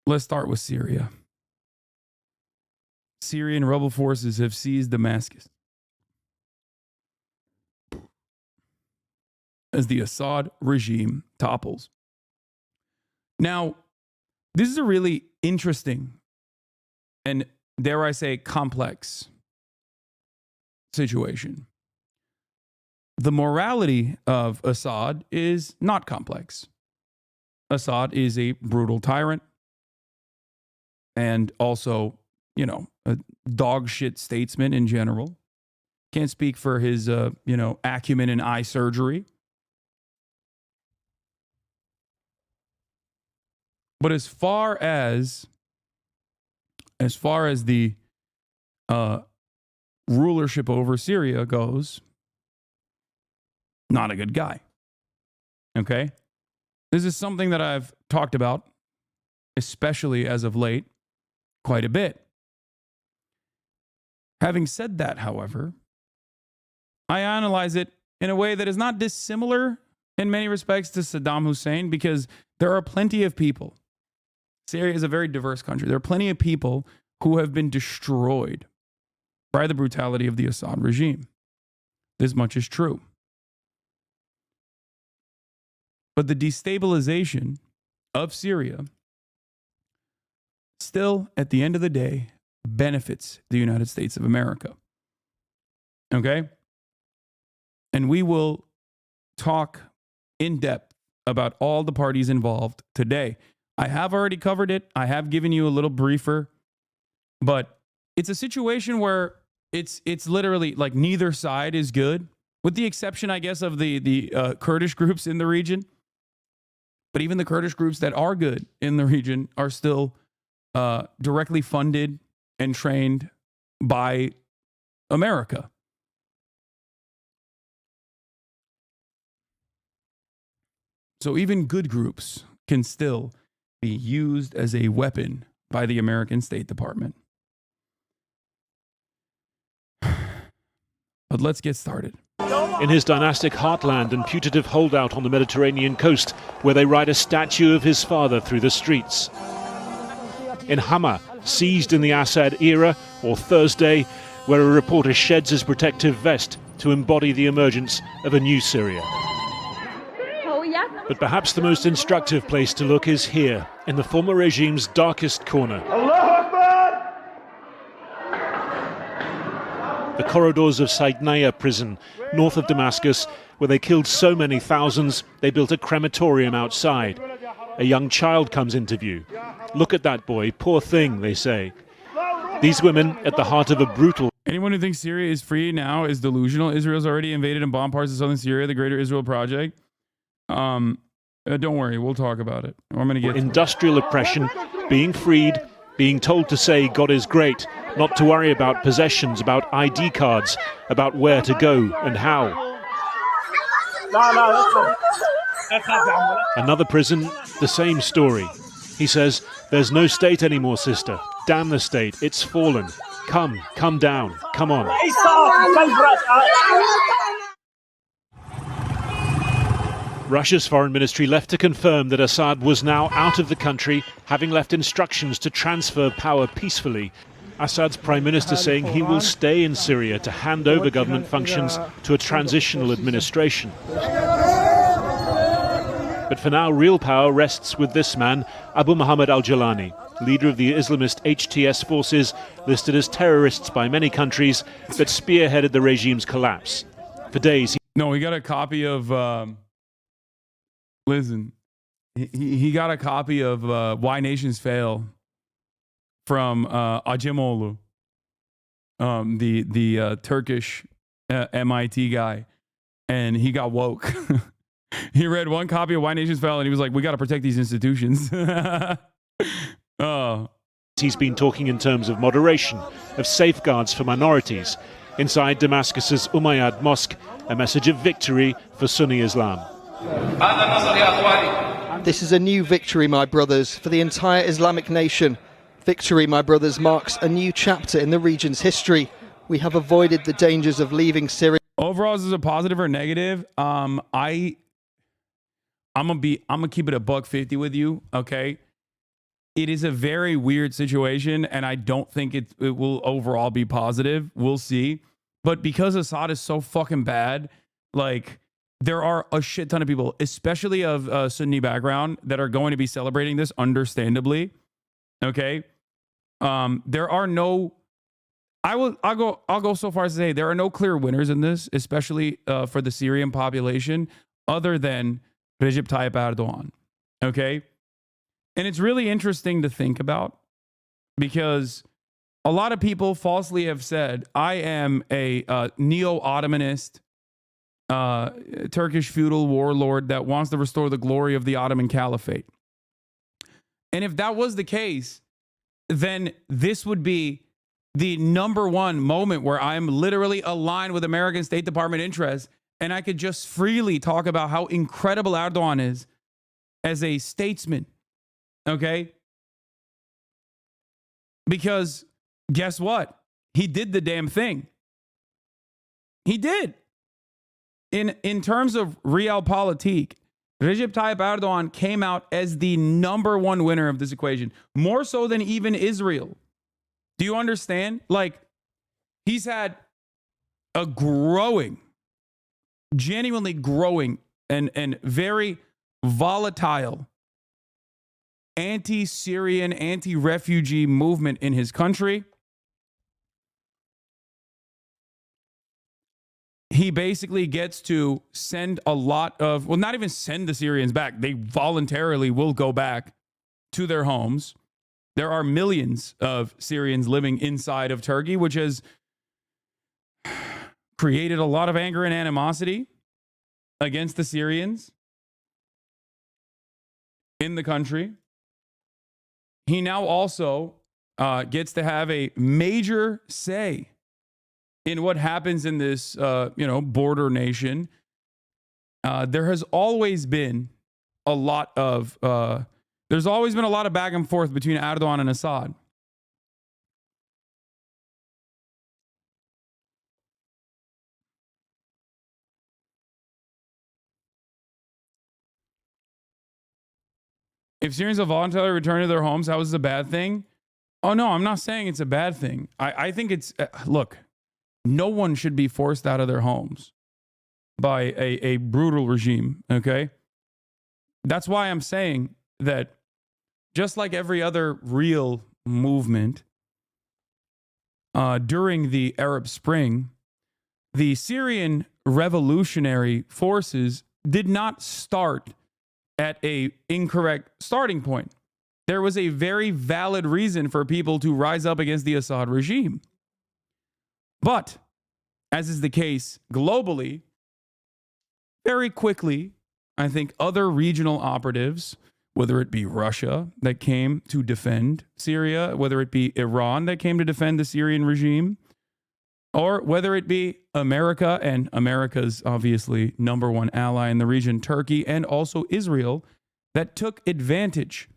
let's start with Syria. Syrian rebel forces have seized Damascus as the Assad regime topples. Now, this is a really interesting and, dare I say, complex situation. The morality of Assad is not complex. Assad is a brutal tyrant and also, a dog shit statesman in general. Can't speak for his, acumen in eye surgery. But as far as the rulership over Syria goes, not a good guy. Okay? This is something that I've talked about, especially as of late, quite a bit. Having said that, however, I analyze it in a way that is not dissimilar in many respects to Saddam Hussein, because there are plenty of people. Syria is a very diverse country. There are plenty of people who have been destroyed by the brutality of the Assad regime. This much is true. But the destabilization of Syria still, at the end of the day, benefits the United States of America. Okay? And we will talk in depth about all the parties involved today. I have already covered it. I have given you a little briefer, but it's a situation where it's literally like neither side is good, with the exception, I guess, of the Kurdish groups in the region. But even the Kurdish groups that are good in the region are still directly funded and trained by America. So even good groups can still be used as a weapon by the American State Department. But let's get started. In his dynastic heartland and putative holdout on the Mediterranean coast, where they ride a statue of his father through the streets. In Hama, seized in the Assad era, or Thursday, where a reporter sheds his protective vest to embody the emergence of a new Syria. But perhaps the most instructive place to look is here, in the former regime's darkest corner. The corridors of Saidnaya prison, north of Damascus, where they killed so many thousands, they built a crematorium outside. A young child comes into view. Look at that boy, poor thing, they say. These women at the heart of a brutal... Anyone who thinks Syria is free now is delusional. Israel's already invaded and bombed parts of southern Syria, the Greater Israel Project. Don't worry, we'll talk about it. I'm going to get industrial oppression, being freed, being told to say God is great, not to worry about possessions, about ID cards, about where to go and how. Another prison, the same story. He says, there's no state anymore, sister. Damn the state, it's fallen. Come down, come on. Russia's foreign ministry left to confirm that Assad was now out of the country, having left instructions to transfer power peacefully. Assad's prime minister saying he will stay in Syria to hand over government functions to a transitional administration. But for now, real power rests with this man, Abu Muhammad al-Jalani, leader of the Islamist HTS forces, listed as terrorists by many countries, that spearheaded the regime's collapse. For days... he got a copy of... Listen, he got a copy of Why Nations Fail from Acemoglu, the Turkish MIT guy, and he got woke. He read one copy of Why Nations Fail, and he was like, we got to protect these institutions. He's been talking in terms of moderation, of safeguards for minorities. Inside Damascus's Umayyad Mosque, a message of victory for Sunni Islam. This is a new victory, my brothers, for the entire Islamic nation. Victory, my brothers, marks a new chapter in the region's history. We have avoided the dangers of leaving Syria. Overall, is this a positive or negative? I'm gonna keep it $150 with you, okay? it is a very weird situation, and I don't think it will overall be positive. We'll see. But because Assad is so fucking bad, like, there are a shit ton of people, especially of Sunni background, that are going to be celebrating this, understandably. Okay? There are no... I'll go so far as to say there are no clear winners in this, especially for the Syrian population, other than Recep Tayyip Erdogan. Okay? And it's really interesting to think about, because a lot of people falsely have said, I am a neo-Ottomanist, Turkish feudal warlord that wants to restore the glory of the Ottoman Caliphate. And if that was the case, then this would be the number one moment where I'm literally aligned with American State Department interests, and I could just freely talk about how incredible Erdogan is as a statesman. Okay? Because guess what? He did the damn thing. He did. In terms of realpolitik, Recep Tayyip Erdogan came out as the number one winner of this equation, more so than even Israel. Do you understand? Like, he's had a growing, genuinely growing and very volatile anti-Syrian, anti-refugee movement in his country. He basically gets to send a lot of, well, not even send the Syrians back. They voluntarily will go back to their homes. There are millions of Syrians living inside of Turkey, which has created a lot of anger and animosity against the Syrians in the country. He now also gets to have a major say in what happens in this, border nation. There has always been a lot of back and forth between Erdogan and Assad. If Syrians have voluntarily returned to their homes, how is this a bad thing? Oh, no, I'm not saying it's a bad thing. I think it's, look, no one should be forced out of their homes by a brutal regime, okay? That's why I'm saying that just like every other real movement during the Arab Spring, the Syrian revolutionary forces did not start at an incorrect starting point. There was a very valid reason for people to rise up against the Assad regime. But, as is the case globally, very quickly, I think other regional operatives, whether it be Russia that came to defend Syria, whether it be Iran that came to defend the Syrian regime, or whether it be America and America's obviously number one ally in the region, Turkey, and also Israel, that took advantage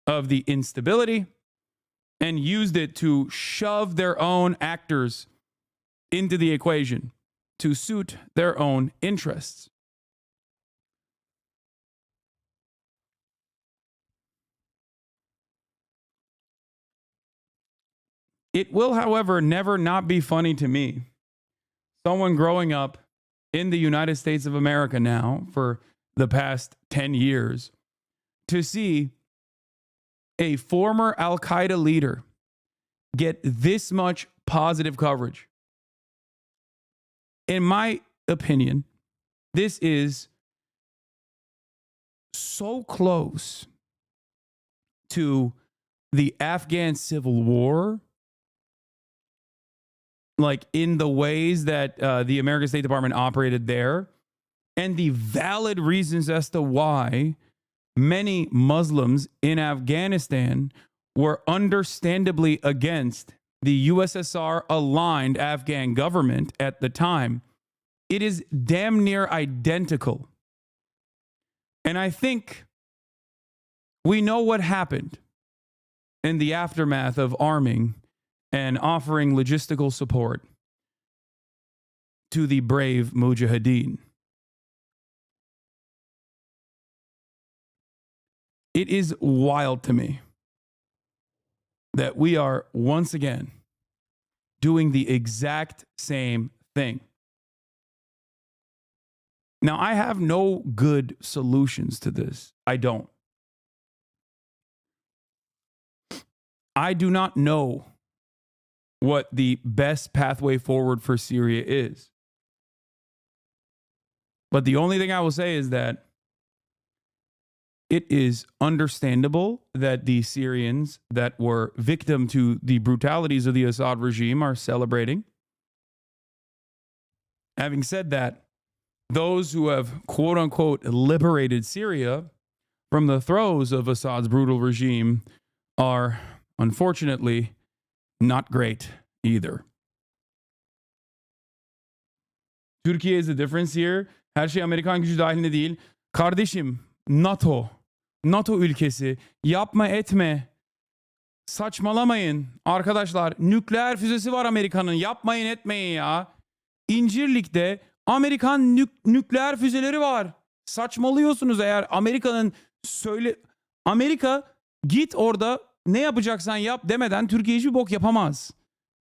of the instability and used it to shove their own actors into the equation to suit their own interests. It will, however, never not be funny to me, someone growing up in the United States of America now for the past 10 years, to see a former Al-Qaeda leader get this much positive coverage. In my opinion, this is so close to the Afghan civil war, like in the ways that the American State Department operated there, and the valid reasons as to why many Muslims in Afghanistan were understandably against the USSR aligned Afghan government at the time. It is damn near identical. And I think we know what happened in the aftermath of arming and offering logistical support to the brave Mujahideen. It is wild to me that we are once again doing the exact same thing. Now, I have no good solutions to this. I don't. I do not know what the best pathway forward for Syria is. But the only thing I will say is that it is understandable that the Syrians that were victim to the brutalities of the Assad regime are celebrating. Having said that, those who have quote unquote liberated Syria from the throes of Assad's brutal regime are unfortunately not great either. Türkiye is the difference here. Her şey Amerikan gücü dahilinde değil. Kardeşim, NATO ülkesi, yapma etme. Saçmalamayın arkadaşlar. Nükleer füzesi var Amerika'nın. Yapmayın etmeyin ya. İncirlik'te Amerikan nükleer füzeleri var. Saçmalıyorsunuz eğer Amerika'nın Amerika git orada ne yapacaksan yap demeden Türkiye hiçbir bok yapamaz.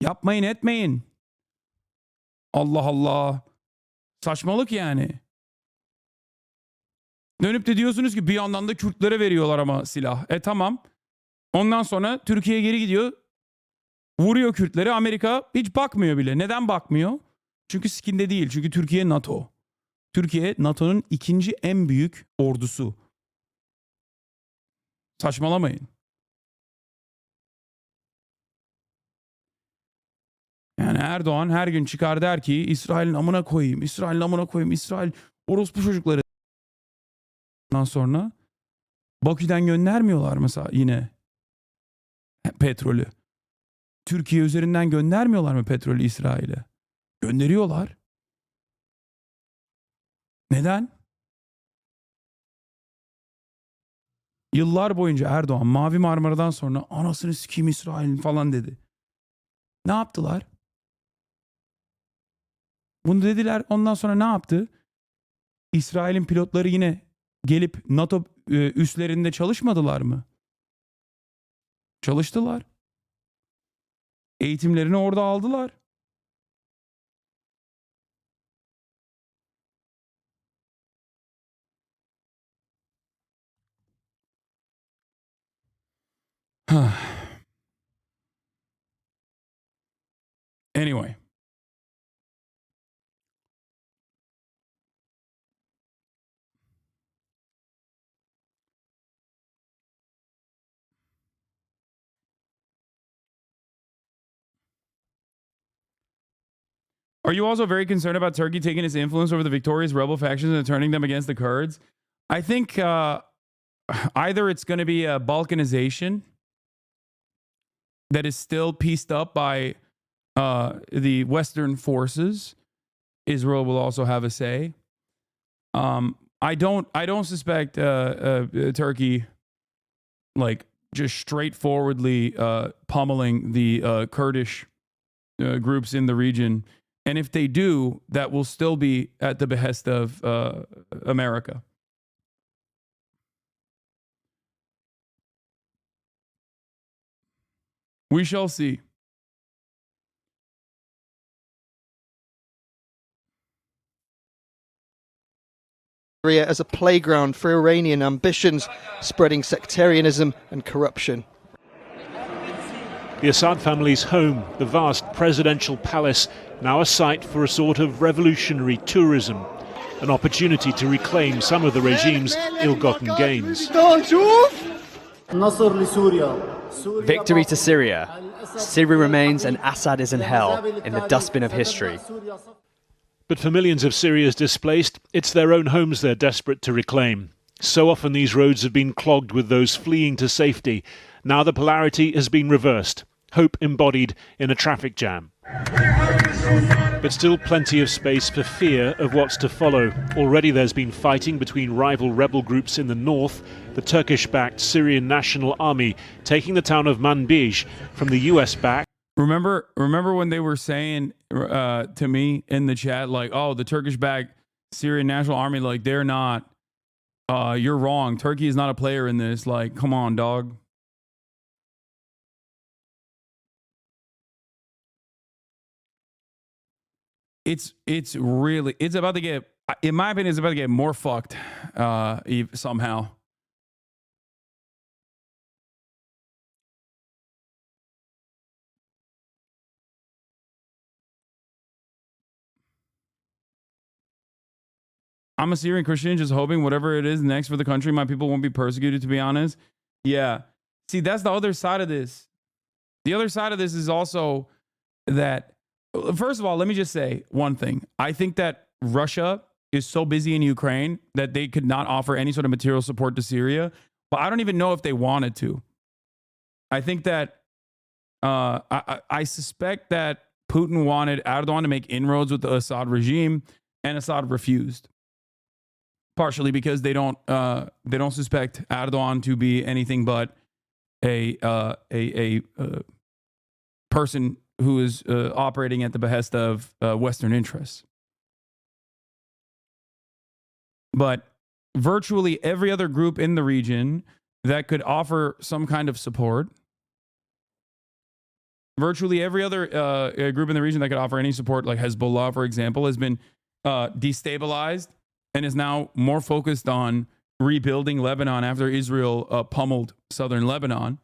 Yapmayın etmeyin. Allah Allah. Saçmalık yani. Dönüp de diyorsunuz ki bir yandan da Kürtlere veriyorlar ama silah. Tamam. Ondan sonra Türkiye geri gidiyor. Vuruyor Kürtleri. Amerika hiç bakmıyor bile. Neden bakmıyor? Çünkü sikinde değil. Çünkü Türkiye NATO. Türkiye NATO'nun ikinci en büyük ordusu. Saçmalamayın. Yani Erdoğan her gün çıkar der ki İsrail'in amına koyayım. İsrail'in amına koyayım. İsrail orospu çocukları. Ondan sonra Bakü'den göndermiyorlar mesela yine petrolü. Türkiye üzerinden göndermiyorlar mı petrolü İsrail'e? Gönderiyorlar. Neden? Yıllar boyunca Erdoğan Mavi Marmara'dan sonra anasını sikeyim İsrail'in falan dedi. Ne yaptılar? Bunu dediler. Ondan sonra ne yaptı? İsrail'in pilotları yine gelip NATO üslerinde çalışmadılar mı? Çalıştılar. Eğitimlerini orada aldılar. Anyway. Are you also very concerned about Turkey taking its influence over the victorious rebel factions and turning them against the Kurds? I think either it's going to be a Balkanization that is still pieced up by the Western forces. Israel will also have a say. I don't suspect Turkey like just straightforwardly pummeling the Kurdish groups in the region. And if they do, that will still be at the behest of America. We shall see. Syria as a playground for Iranian ambitions, spreading sectarianism and corruption. The Assad family's home, the vast presidential palace, now a site for a sort of revolutionary tourism, an opportunity to reclaim some of the regime's ill-gotten gains. Victory to Syria. Syria remains and Assad is in hell, in the dustbin of history. But for millions of Syria's displaced, it's their own homes they're desperate to reclaim. So often these roads have been clogged with those fleeing to safety. Now the polarity has been reversed. Hope embodied in a traffic jam. But still plenty of space for fear of what's to follow. Already there's been fighting between rival rebel groups in the north, the Turkish-backed Syrian National Army taking the town of Manbij from the US-backed. Remember when they were saying to me in the chat, like, oh, the Turkish-backed Syrian National Army, like, they're not, you're wrong. Turkey is not a player in this. Like, come on, dog. it's about to get, in my opinion, it's about to get more fucked somehow. I'm a Syrian Christian, just hoping whatever it is next for the country, my people won't be persecuted, to be honest. Yeah. See, that's the other side of this. The other side of this is also that, first of all, let me just say one thing. I think that Russia is so busy in Ukraine that they could not offer any sort of material support to Syria. But I don't even know if they wanted to. I think that I suspect that Putin wanted Erdogan to make inroads with the Assad regime, and Assad refused. Partially because they don't suspect Erdogan to be anything but a person who is operating at the behest of Western interests. But virtually every other group in the region that could offer some kind of support, virtually every other group in the region that could offer any support, like Hezbollah, for example, has been destabilized and is now more focused on rebuilding Lebanon after Israel pummeled southern Lebanon.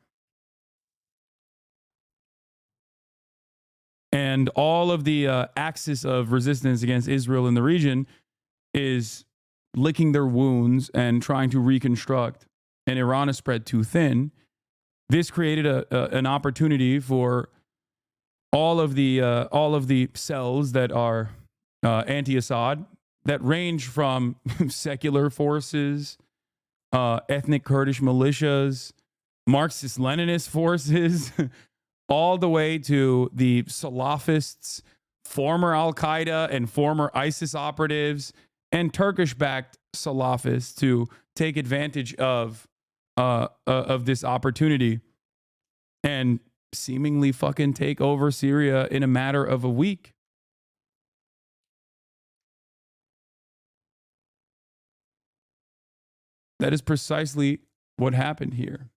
And all of the axis of resistance against Israel in the region is licking their wounds and trying to reconstruct. And Iran is spread too thin. This created an opportunity for all of the cells that are anti-Assad, that range from secular forces, ethnic Kurdish militias, Marxist-Leninist forces, all the way to the Salafists, former Al-Qaeda and former ISIS operatives, and Turkish-backed Salafists to take advantage of this opportunity and seemingly fucking take over Syria in a matter of a week. That is precisely what happened here.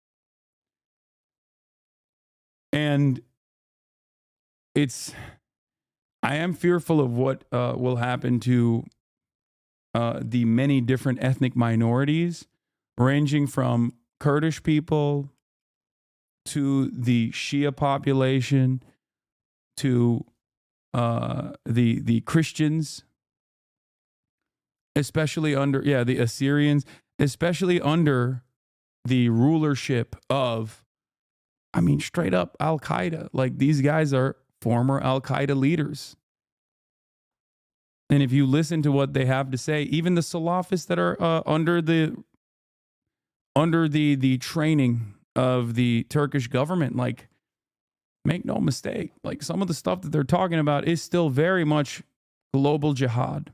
And I am fearful of what will happen to the many different ethnic minorities, ranging from Kurdish people to the Shia population to the Christians, especially under the Assyrians, especially under the rulership of, I mean, straight up Al-Qaeda. Like, these guys are former Al-Qaeda leaders. And if you listen to what they have to say, even the Salafists that are under the training of the Turkish government, like, make no mistake, like, some of the stuff that they're talking about is still very much global jihad.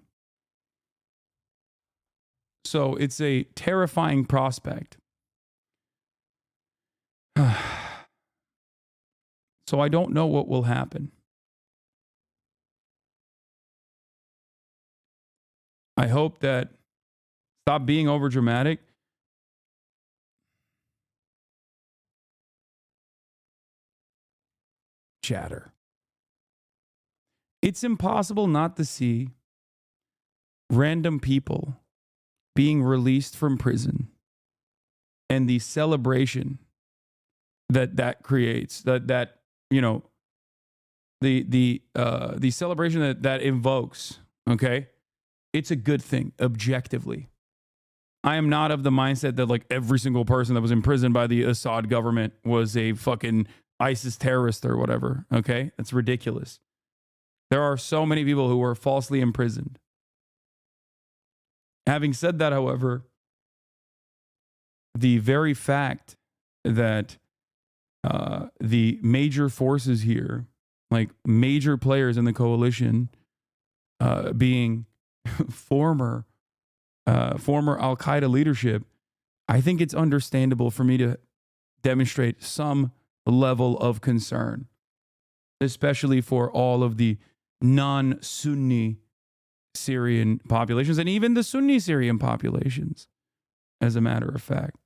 So it's a terrifying prospect. So I don't know what will happen. I hope that, stop being overdramatic. Chatter. It's impossible not to see random people being released from prison and the celebration that creates, that you know, the celebration that invokes. Okay, it's a good thing objectively. I am not of the mindset that, like, every single person that was imprisoned by the Assad government was a fucking ISIS terrorist or whatever. Okay, that's ridiculous. There are so many people who were falsely imprisoned. Having said that, however, the very fact that the major forces here, like major players in the coalition, being former Al-Qaeda leadership, I think it's understandable for me to demonstrate some level of concern, especially for all of the non-Sunni Syrian populations and even the Sunni Syrian populations, as a matter of fact.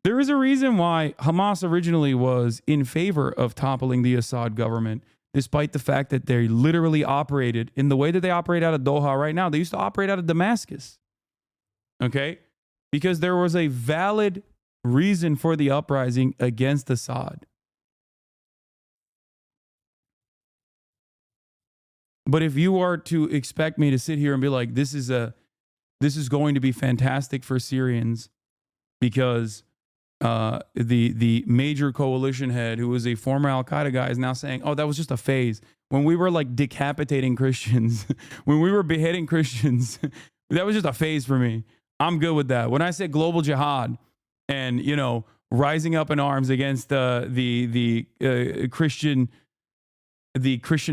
There is a reason why Hamas originally was in favor of toppling the Assad government, despite the fact that they literally operated in the way that they operate out of Doha right now. They used to operate out of Damascus. Okay? Because there was a valid reason for the uprising against Assad. But if you are to expect me to sit here and be like, this is going to be fantastic for Syrians because the major coalition head, who was a former Al-Qaeda guy, is now saying, oh, that was just a phase. When we were like decapitating Christians, when we were beheading Christians, that was just a phase for me. I'm good with that. When I said global jihad and, you know, rising up in arms against the Christian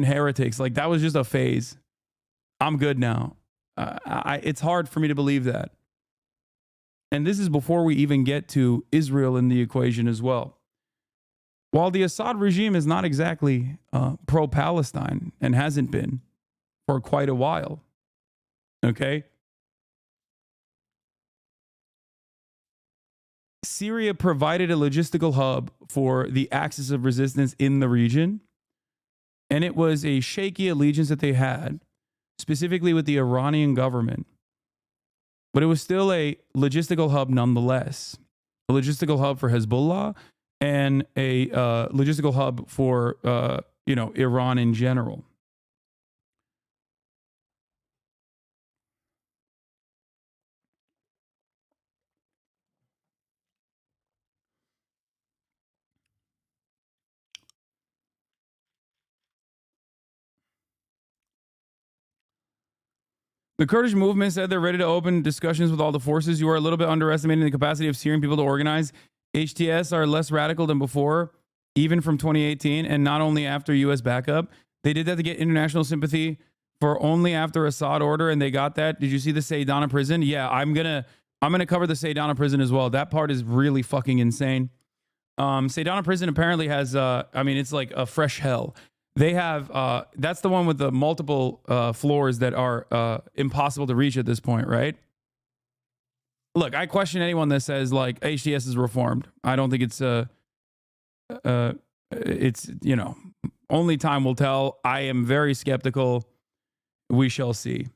heretics, like that was just a phase. I'm good now. It's hard for me to believe that. And this is before we even get to Israel in the equation as well. While the Assad regime is not exactly pro-Palestine and hasn't been for quite a while, okay? Syria provided a logistical hub for the axis of resistance in the region, and it was a shaky allegiance that they had, specifically with the Iranian government. But it was still a logistical hub nonetheless. A logistical hub for Hezbollah and a logistical hub for, Iran in general. The Kurdish movement said they're ready to open discussions with all the forces. You are a little bit underestimating the capacity of Syrian people to organize. HTS are less radical than before, even from 2018, and not only after U.S. backup. They did that to get international sympathy for only after Assad order, and they got that. Did you see the Saydana prison? Yeah, I'm gonna cover the Saydana prison as well. That part is really fucking insane. Saydana prison apparently has, it's like a fresh hell. They have, that's the one with the multiple floors that are impossible to reach at this point, right? Look, I question anyone that says like HTS is reformed. I don't think it's, only time will tell. I am very skeptical. We shall see.